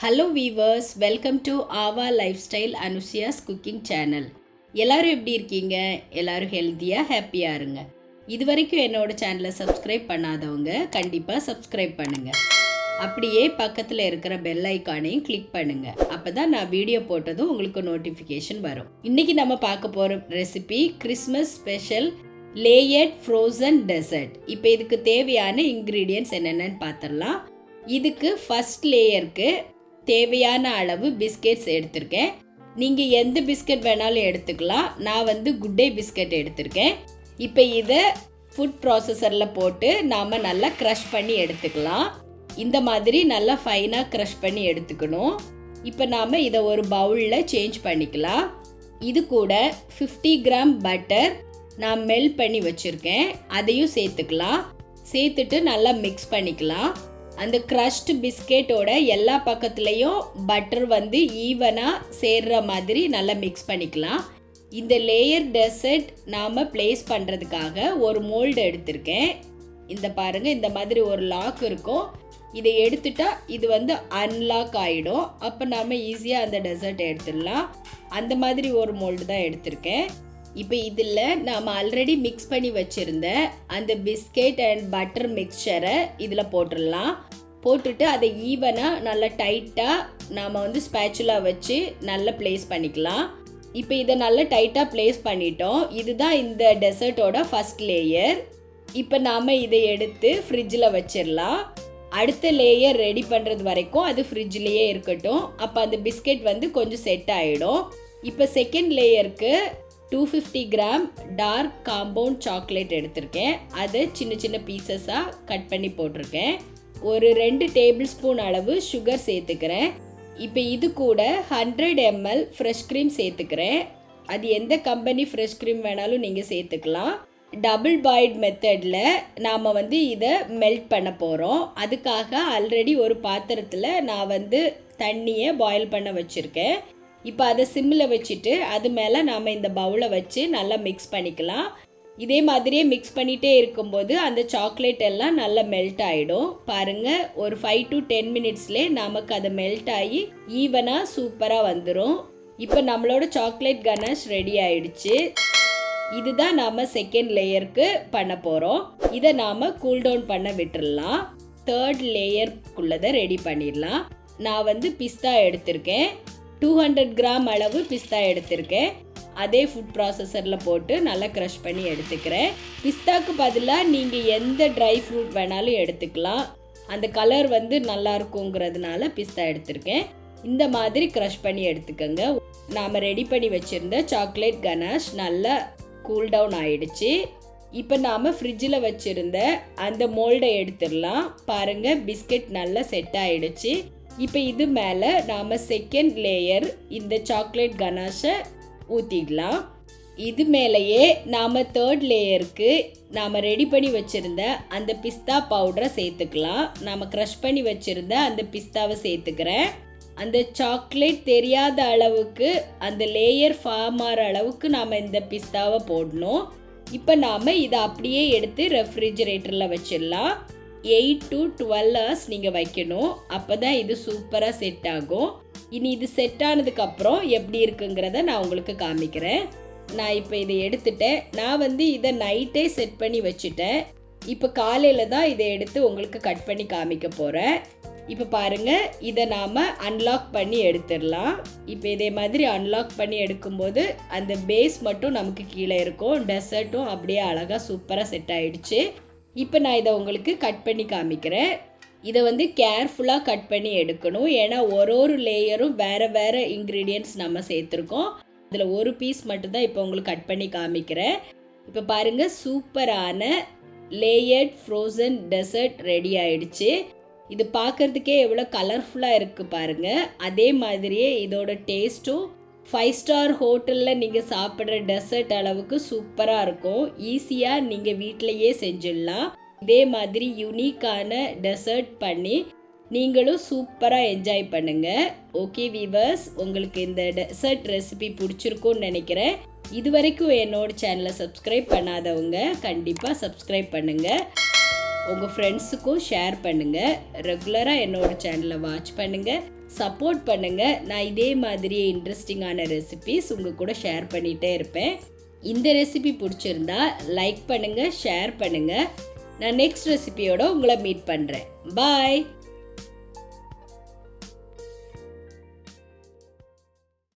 Hello viewers, welcome to AAVA Lifestyle Anushya's cooking channel. எல்லாரும் எப்படி இருக்கீங்க? எல்லாரும் ஹெல்த்தியா ஹாப்பியா இருங்க. இதுவரைக்கும் என்னோட சேனலை சப்ஸ்கிரைப் பண்ணாதவங்க கண்டிப்பாக சப்ஸ்கிரைப் பண்ணுங்க. அப்படியே பக்கத்தில் இருக்கிற பெல் ஐக்கானையும் கிளிக் பண்ணுங்க. அப்பதான் நான் வீடியோ போட்டதும் உங்களுக்கு நோட்டிஃபிகேஷன் வரும். இன்னைக்கு நம்ம பார்க்க போகிற recipe Christmas special layered frozen dessert. இப்போ இதுக்கு தேவையான இன்க்ரீடியன்ட்ஸ் என்னென்னு பார்த்துடலாம். இதுக்கு ஃபர்ஸ்ட் லேயருக்கு தேவையான அளவு பிஸ்கெட்ஸ் எடுத்திருக்கேன். நீங்கள் எந்த பிஸ்கட் வேணாலும் எடுத்துக்கலாம். நான் குட் டே பிஸ்கட் எடுத்திருக்கேன். இப்போ இதை ஃபுட் ப்ராசஸரில் போட்டு நாம் நல்லா க்ரஷ் பண்ணி எடுத்துக்கலாம். இந்த மாதிரி நல்லா ஃபைனாக க்ரஷ் பண்ணி எடுத்துக்கணும். இப்போ நாம் இதை ஒரு பவுலில் சேஞ்ச் பண்ணிக்கலாம். இது கூட 50 கிராம் பட்டர் நான் மெல்ட் பண்ணி வச்சுருக்கேன். அதையும் சேர்த்துக்கலாம். சேர்த்துட்டு நல்லா மிக்ஸ் பண்ணிக்கலாம். அந்த க்ரஷ்டு பிஸ்கெட்டோட எல்லா பக்கத்துலேயும் பட்டர் ஈவனாக சேர்ற மாதிரி நல்லா மிக்ஸ் பண்ணிக்கலாம். இந்த லேயர் டெசர்ட் நாம் ப்ளேஸ் பண்ணுறதுக்காக ஒரு மோல்டு எடுத்திருக்கேன். இந்த பாருங்கள், இந்த மாதிரி ஒரு லாக் இருக்கும். இதை எடுத்துட்டா இது அன்லாக் ஆகிடும். அப்போ நாம் ஈஸியாக அந்த டெசர்ட் எடுத்துடலாம். அந்த மாதிரி ஒரு மோல்டு தான் எடுத்திருக்கேன். இப்போ இதில் நாம் ஆல்ரெடி மிக்ஸ் பண்ணி வச்சுருந்த அந்த பிஸ்கெட் அண்ட் பட்டர் மிக்சரை இதில் போட்டுடலாம். போட்டுட்டு அதை ஈவனாக நல்லா டைட்டாக நாம் ஸ்பேச்சுலா வச்சு நல்லா ப்ளேஸ் பண்ணிக்கலாம். இப்போ இதை நல்லா டைட்டாக ப்ளேஸ் பண்ணிட்டோம். இதுதான் இந்த டெசர்ட்டோட ஃபஸ்ட் லேயர். இப்போ நாம் இதை எடுத்து ஃப்ரிட்ஜில் வச்சிடலாம். அடுத்த லேயர் ரெடி பண்ணுறது வரைக்கும் அது ஃப்ரிட்ஜ்லேயே இருக்கட்டும். அப்போ அந்த பிஸ்கெட் கொஞ்சம் செட் ஆகிடும். இப்போ செகண்ட் லேயருக்கு 250 கிராம் டார்க் காம்பவுண்ட் சாக்லேட் எடுத்திருக்கேன். அதை சின்ன சின்ன பீசஸாக கட் பண்ணி போட்டிருக்கேன். ஒரு 2 டேபிள் ஸ்பூன் அளவு சுகர் சேர்த்துக்கிறேன். இப்போ இது கூட 100 ml ஃப்ரெஷ் க்ரீம் சேர்த்துக்கிறேன். அது எந்த கம்பெனி ஃப்ரெஷ் க்ரீம் வேணாலும் நீங்கள் சேர்த்துக்கலாம். டபுள் பாயில்ட் மெத்தடில் நாம் இதை மெல்ட் பண்ண போகிறோம். அதுக்காக ஆல்ரெடி ஒரு பாத்திரத்தில் நான் தண்ணியை பாயில் பண்ண வச்சுருக்கேன். இப்போ அதை சிம்மில் வச்சுட்டு அது மேலே நாம் இந்த பவுலை வச்சு நல்லா மிக்ஸ் பண்ணிக்கலாம். இதே மாதிரியே மிக்ஸ் பண்ணிகிட்டே இருக்கும்போது அந்த சாக்லேட் எல்லாம் நல்லா மெல்ட் ஆகிடும். பாருங்கள், ஒரு 5 to 10 மினிட்ஸ்லேயே நமக்கு அதை மெல்ட் ஆகி ஈவனாக சூப்பராக வந்துடும். இப்போ நம்மளோட சாக்லேட் கனாஷ் ரெடி ஆயிடுச்சு. இதுதான் நாம் செகண்ட் லேயருக்கு பண்ண போகிறோம். இதை நாம் கூல் டவுன் பண்ண விட்டுடலாம். தேர்ட் லேயருக்குள்ளதை ரெடி பண்ணிடலாம். நான் பிஸ்தா எடுத்திருக்கேன். 200 கிராம் அளவு பிஸ்தா எடுத்திருக்கேன். அதே ஃபுட் ப்ராசஸரில் போட்டு நல்லா க்ரஷ் பண்ணி எடுத்துக்கிறேன். பிஸ்தாக்கு பதிலாக நீங்கள் எந்த ட்ரை ஃப்ரூட் வேணாலும் எடுத்துக்கலாம். அந்த கலர் நல்லா இருக்குங்கிறதுனால பிஸ்தா எடுத்திருக்கேன். இந்த மாதிரி க்ரஷ் பண்ணி எடுத்துக்கோங்க. நாம் ரெடி பண்ணி வச்சுருந்த சாக்லேட் கனாஷ் நல்லா கூல் டவுன் ஆயிடுச்சு. இப்போ நாம் ஃப்ரிட்ஜில் வச்சுருந்த அந்த மோல்டை எடுத்துடலாம். பாருங்கள், பிஸ்கெட் நல்லா செட் ஆகிடுச்சு. இப்போ இது மேலே நாம் செகண்ட் லேயர் இந்த சாக்லேட் கனாஷை ஊற்றிடலாம். இது மேலேயே நாம் தேர்ட் லேயருக்கு நாம் ரெடி பண்ணி வச்சுருந்த அந்த பிஸ்தா பவுடரை சேர்த்துக்கலாம். நாம் க்ரஷ் பண்ணி வச்சுருந்த அந்த பிஸ்தாவை சேர்த்துக்கிறேன். அந்த சாக்லேட் தெரியாத அளவுக்கு அந்த லேயர் ஃபார்ம் ஆகிற அளவுக்கு நாம் இந்த பிஸ்தாவை போடணும். இப்போ நாம் இதை அப்படியே எடுத்து ரெஃப்ரிஜரேட்டரில் வச்சிடலாம். 8 to 12 hours நீங்கள் வைக்கணும். அப்போ தான் இது சூப்பராக செட் ஆகும். இனி இது செட் ஆனதுக்கப்புறம் எப்படி இருக்குங்கிறத நான் உங்களுக்கு காமிக்கிறேன். நான் இப்போ இதை எடுத்துட்டேன். நான் இதை நைட்டே செட் பண்ணி வச்சுட்டேன். இப்போ காலையில் தான் இதை எடுத்து உங்களுக்கு கட் பண்ணி காமிக்க போகிறேன். இப்போ பாருங்கள், இதை நாம் அன்லாக் பண்ணி எடுத்துடலாம். இப்போ இதே மாதிரி அன்லாக் பண்ணி எடுக்கும்போது அந்த பேஸ் மட்டும் நமக்கு கீழே இருக்கும். டெசர்ட்டும் அப்படியே அழகாக சூப்பராக செட் ஆகிடுச்சு. இப்போ நான் இதை உங்களுக்கு கட் பண்ணி காமிக்கிறேன். இதை கேர்ஃபுல்லாக கட் பண்ணி எடுக்கணும். ஏன்னா ஒரு லேயரும் வேறு வேறு இன்க்ரீடியன்ட்ஸ் நம்ம சேர்த்துருக்கோம். அதில் ஒரு பீஸ் மட்டும்தான் இப்போ உங்களுக்கு கட் பண்ணி காமிக்கிறேன். இப்போ பாருங்கள், சூப்பரான லேயர்ட் ஃப்ரோசன் டெசர்ட் ரெடி ஆயிடுச்சு. இது பார்க்குறதுக்கே எவ்வளோ கலர்ஃபுல்லாக இருக்குது பாருங்கள். அதே மாதிரியே இதோட டேஸ்ட்டும் 5 ஸ்டார் ஹோட்டலில் நீங்கள் சாப்பிட்ற டெசர்ட் அளவுக்கு சூப்பராக இருக்கும். ஈஸியாக நீங்கள் வீட்டிலையே செஞ்சிடலாம். இதே மாதிரி யூனிக்கான டெசர்ட் பண்ணி நீங்களும் சூப்பராக என்ஜாய் பண்ணுங்கள். ஓகே வீவர்ஸ், உங்களுக்கு இந்த டெசர்ட் ரெசிபி பிடிச்சிருக்குன்னு நினைக்கிறேன். இது வரைக்கும் என்னோட சேனலை சப்ஸ்கிரைப் பண்ணாதவங்க கண்டிப்பாக சப்ஸ்கிரைப் பண்ணுங்கள். உங்கள் ஃப்ரெண்ட்ஸுக்கும் ஷேர் பண்ணுங்கள். ரெகுலராக என்னோட சேனலை வாட்ச் பண்ணுங்கள், சப்போர்ட் பண்ணுங்கள். நான் இதே மாதிரியே இன்ட்ரெஸ்டிங்கான ரெசிபீஸ் உங்கள் கூட ஷேர் பண்ணிகிட்டே இருப்பேன். இந்த ரெசிபி பிடிச்சிருந்தா லைக் பண்ணுங்கள், ஷேர் பண்ணுங்கள். நான் நெக்ஸ்ட் ரெசிபியோட உங்களை மீட் பண்ணுறேன். பாய்.